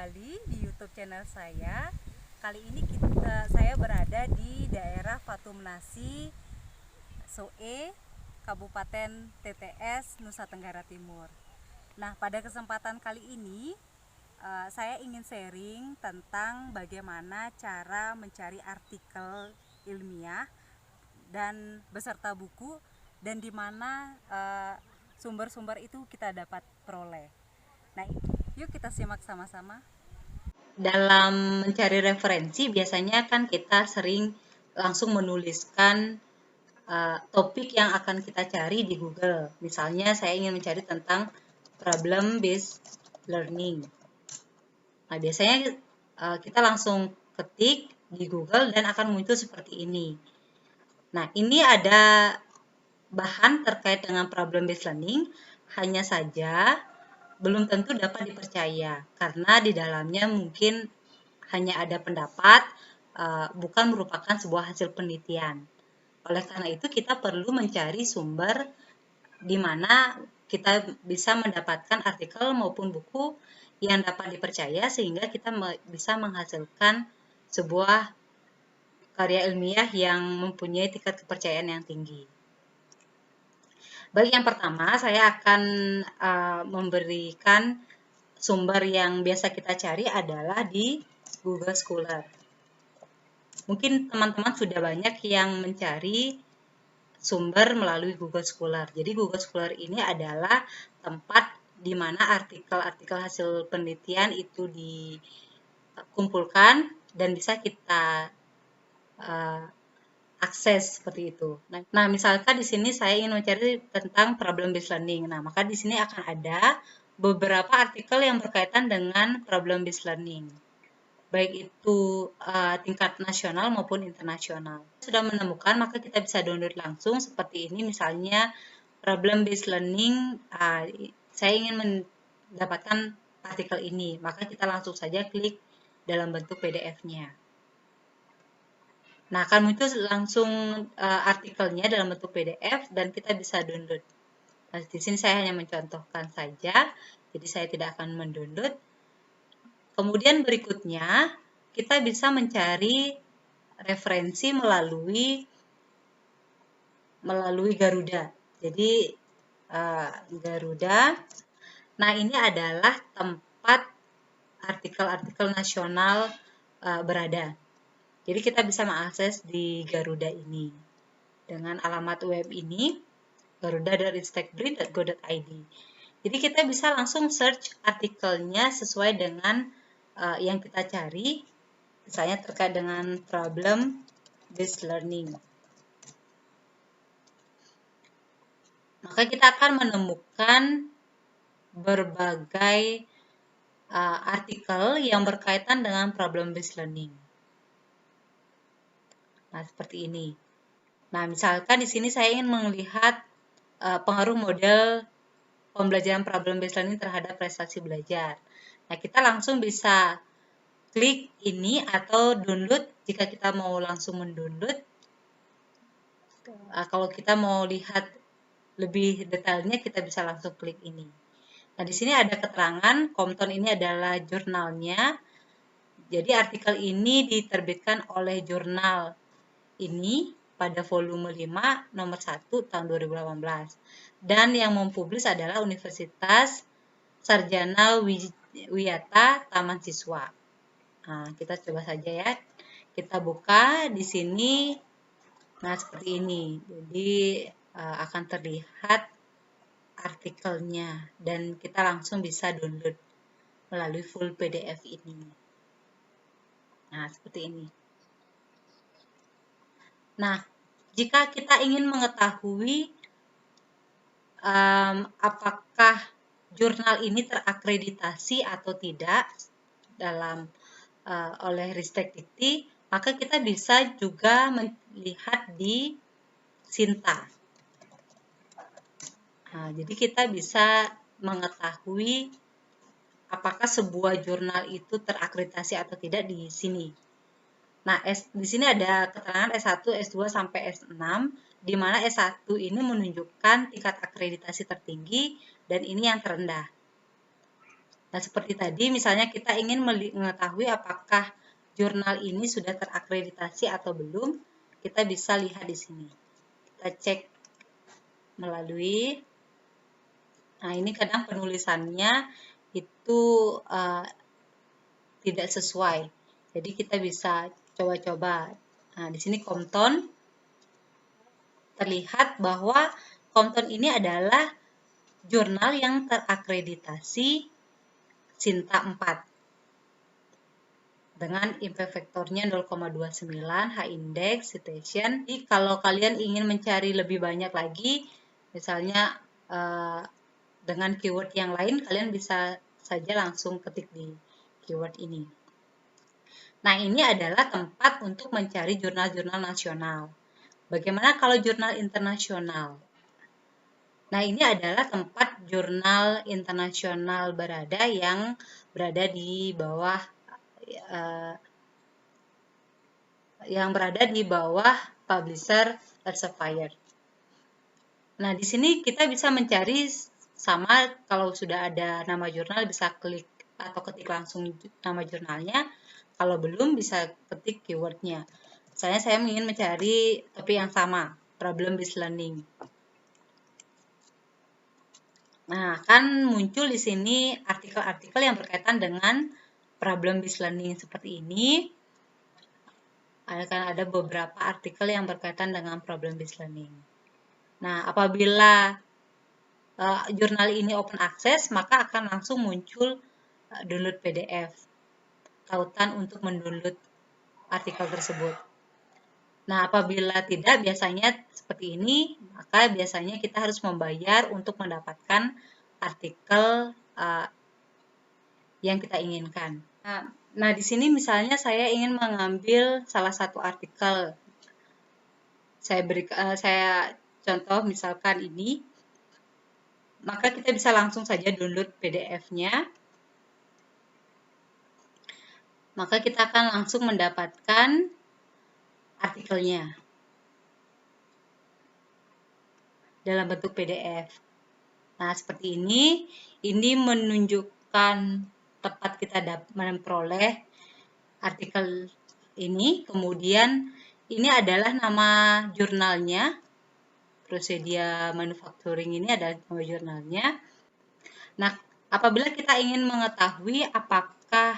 kembali di YouTube channel saya. Kali ini saya berada di daerah Fatumnasi, Soe, Kabupaten TTS, Nusa Tenggara Timur. Nah, pada kesempatan kali ini saya ingin sharing tentang bagaimana cara mencari artikel ilmiah dan beserta buku, dan di mana sumber-sumber itu kita dapat peroleh. Nah, yuk kita simak sama-sama. Dalam mencari referensi, biasanya kan kita sering langsung menuliskan topik yang akan kita cari di Google. Misalnya saya ingin mencari tentang problem based learning. Nah, biasanya kita langsung ketik di Google dan akan muncul seperti ini. Nah, ini ada bahan terkait dengan problem based learning, hanya saja belum tentu dapat dipercaya karena di dalamnya mungkin hanya ada pendapat, bukan merupakan sebuah hasil penelitian. Oleh karena itu kita perlu mencari sumber di mana kita bisa mendapatkan artikel maupun buku yang dapat dipercaya sehingga kita bisa menghasilkan sebuah karya ilmiah yang mempunyai tingkat kepercayaan yang tinggi. Baik, yang pertama saya akan memberikan sumber yang biasa kita cari adalah di Google Scholar. Mungkin teman-teman sudah banyak yang mencari sumber melalui Google Scholar. Jadi Google Scholar ini adalah tempat di mana artikel-artikel hasil penelitian itu dikumpulkan dan bisa kita akses seperti itu. Nah, misalkan di sini saya ingin mencari tentang problem based learning. Nah, maka di sini akan ada beberapa artikel yang berkaitan dengan problem based learning, baik itu tingkat nasional maupun internasional. Sudah menemukan, maka kita bisa download langsung seperti ini. Misalnya problem based learning, saya ingin mendapatkan artikel ini, maka kita langsung saja klik dalam bentuk PDF-nya. Nah, akan muncul langsung artikelnya dalam bentuk PDF dan kita bisa download. Nah, di sini saya hanya mencontohkan saja, jadi saya tidak akan mendownload. Kemudian berikutnya, kita bisa mencari referensi melalui Garuda. Jadi Garuda, nah ini adalah tempat artikel-artikel nasional berada. Jadi kita bisa mengakses di Garuda ini dengan alamat web ini garuda.ristekdri.go.id. Jadi kita bisa langsung search artikelnya sesuai dengan yang kita cari, misalnya terkait dengan problem based learning. Maka kita akan menemukan berbagai artikel yang berkaitan dengan problem based learning. Nah, seperti ini. Nah, misalkan di sini saya ingin melihat pengaruh model pembelajaran problem based learning terhadap prestasi belajar. Nah, kita langsung bisa klik ini atau download jika kita mau langsung mendownload. Kalau kita mau lihat lebih detailnya, kita bisa langsung klik ini. Nah, di sini ada keterangan, Compton ini adalah jurnalnya. Jadi artikel ini diterbitkan oleh jurnal ini pada volume 5 nomor 1 tahun 2018. Dan yang mempublis adalah Universitas Sarjana Wiyata Taman Siswa. Nah, kita coba saja ya. Kita buka di sini. Nah, seperti ini. Jadi akan terlihat artikelnya dan kita langsung bisa download melalui full PDF ini. Nah, seperti ini. Nah, jika kita ingin mengetahui apakah jurnal ini terakreditasi atau tidak oleh Ristekdikti, maka kita bisa juga melihat di Sinta. Nah, jadi kita bisa mengetahui apakah sebuah jurnal itu terakreditasi atau tidak di sini. Nah, di sini ada keterangan S1, S2 sampai S6, di mana S1 ini menunjukkan tingkat akreditasi tertinggi dan ini yang terendah. Nah, seperti tadi misalnya kita ingin mengetahui apakah jurnal ini sudah terakreditasi atau belum, kita bisa lihat di sini. Kita cek melalui, nah ini kadang penulisannya itu tidak sesuai. Jadi kita bisa coba-coba. Nah, di sini Compton terlihat bahwa Compton ini adalah jurnal yang terakreditasi Sinta 4 dengan impact vektornya 0,29, H-index, citation. Jadi kalau kalian ingin mencari lebih banyak lagi, misalnya dengan keyword yang lain, kalian bisa saja langsung ketik di keyword ini. Nah, ini adalah tempat untuk mencari jurnal-jurnal nasional. Bagaimana kalau jurnal internasional? Nah, ini adalah tempat jurnal internasional berada yang berada di bawah publisher Elsevier. Nah, di sini kita bisa mencari sama kalau sudah ada nama jurnal bisa klik atau ketik langsung nama jurnalnya. Kalau belum bisa ketik keywordnya. Misalnya saya ingin mencari topik yang sama, problem-based learning. Nah, kan muncul di sini artikel-artikel yang berkaitan dengan problem-based learning seperti ini. Akan ada beberapa artikel yang berkaitan dengan problem-based learning. Nah, apabila jurnal ini open access, maka akan langsung muncul download PDF, tautan untuk mendownload artikel tersebut. Nah, apabila tidak, biasanya seperti ini, maka biasanya kita harus membayar untuk mendapatkan artikel yang kita inginkan. Nah, di sini misalnya saya ingin mengambil salah satu artikel. Saya contoh misalkan ini, maka kita bisa langsung saja download PDF-nya. Maka kita akan langsung mendapatkan artikelnya dalam bentuk PDF. Nah, seperti ini menunjukkan tempat kita memperoleh artikel ini. Kemudian ini adalah nama jurnalnya, Prosedia Manufacturing ini adalah nama jurnalnya. Nah, apabila kita ingin mengetahui apakah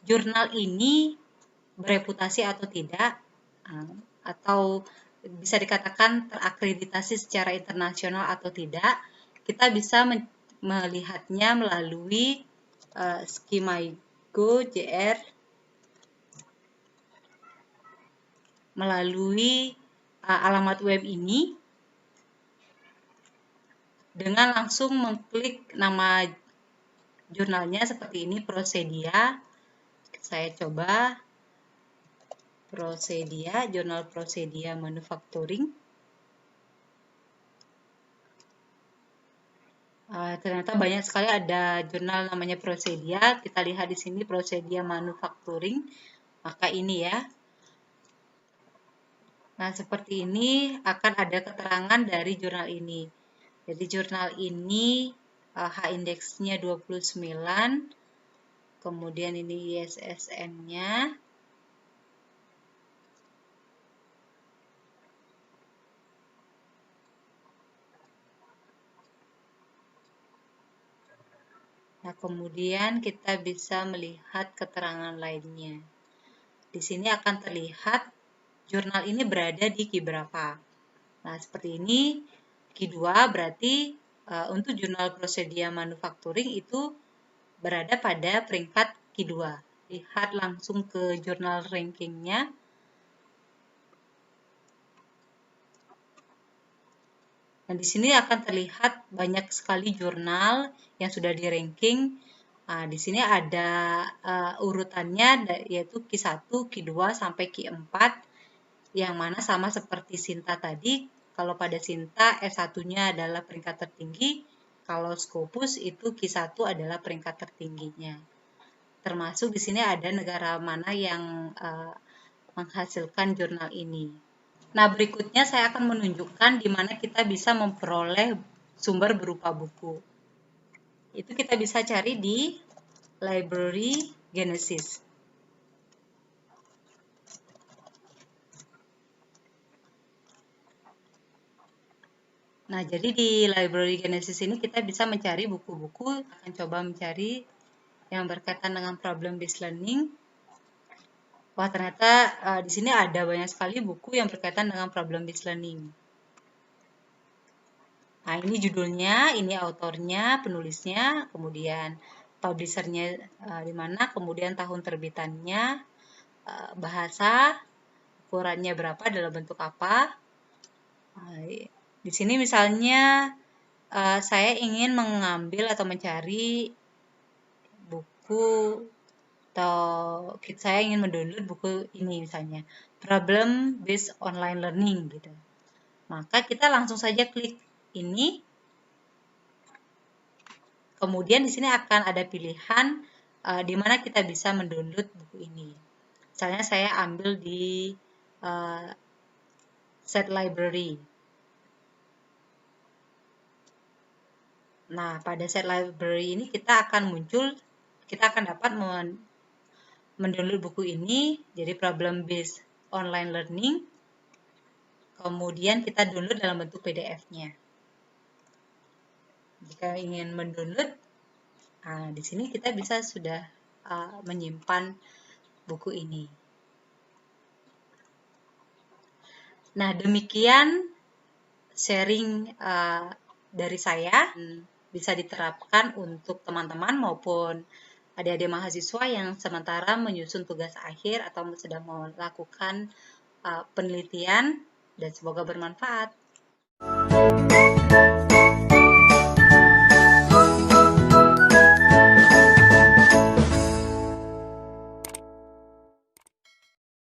jurnal ini bereputasi atau tidak, atau bisa dikatakan terakreditasi secara internasional atau tidak, kita bisa melihatnya melalui Schemaigo JR, melalui alamat web ini, dengan langsung mengklik nama jurnalnya seperti ini, Prosedia. Saya coba Prosedia, jurnal Prosedia Manufacturing. Ternyata banyak sekali ada jurnal namanya Prosedia. Kita lihat di sini Prosedia Manufacturing. Maka ini ya. Nah, seperti ini akan ada keterangan dari jurnal ini. Jadi jurnal ini H-indeksnya 29. Kemudian ini ISSN-nya. Nah, kemudian kita bisa melihat keterangan lainnya. Di sini akan terlihat jurnal ini berada di Q berapa. Nah, seperti ini Q2 berarti untuk jurnal Prosedia Manufacturing itu berada pada peringkat Q2. Lihat langsung ke jurnal rankingnya. Nah, di sini akan terlihat banyak sekali jurnal yang sudah di-ranking. Nah, di sini ada urutannya yaitu Q1, Q2 sampai Q4 yang mana sama seperti Sinta tadi. Kalau pada Sinta S1-nya adalah peringkat tertinggi, kalau Scopus itu Q1 adalah peringkat tertingginya. Termasuk di sini ada negara mana yang menghasilkan jurnal ini. Nah, berikutnya saya akan menunjukkan di mana kita bisa memperoleh sumber berupa buku. Itu kita bisa cari di Library Genesis. Nah, jadi di Library Genesis ini kita bisa mencari buku-buku, akan coba mencari yang berkaitan dengan problem based learning. Wah, ternyata di sini ada banyak sekali buku yang berkaitan dengan problem based learning. Nah, ini judulnya, ini autornya, penulisnya, kemudian publishernya di mana, kemudian tahun terbitannya, bahasa, ukurannya berapa, dalam bentuk apa. Nah, di sini misalnya saya ingin mengambil atau mencari buku atau saya ingin mendownload buku ini misalnya, Problem Based Online Learning gitu. Maka kita langsung saja klik ini. Kemudian di sini akan ada pilihan di mana kita bisa mendownload buku ini. Misalnya saya ambil di set library. Nah, pada set library ini kita akan dapat mendownload buku ini, jadi problem based online learning. Kemudian kita download dalam bentuk PDF-nya. Jika ingin mendownload, nah, di sini kita bisa sudah menyimpan buku ini. Nah, demikian sharing dari saya, bisa diterapkan untuk teman-teman maupun adik-adik mahasiswa yang sementara menyusun tugas akhir atau sedang melakukan penelitian, dan semoga bermanfaat.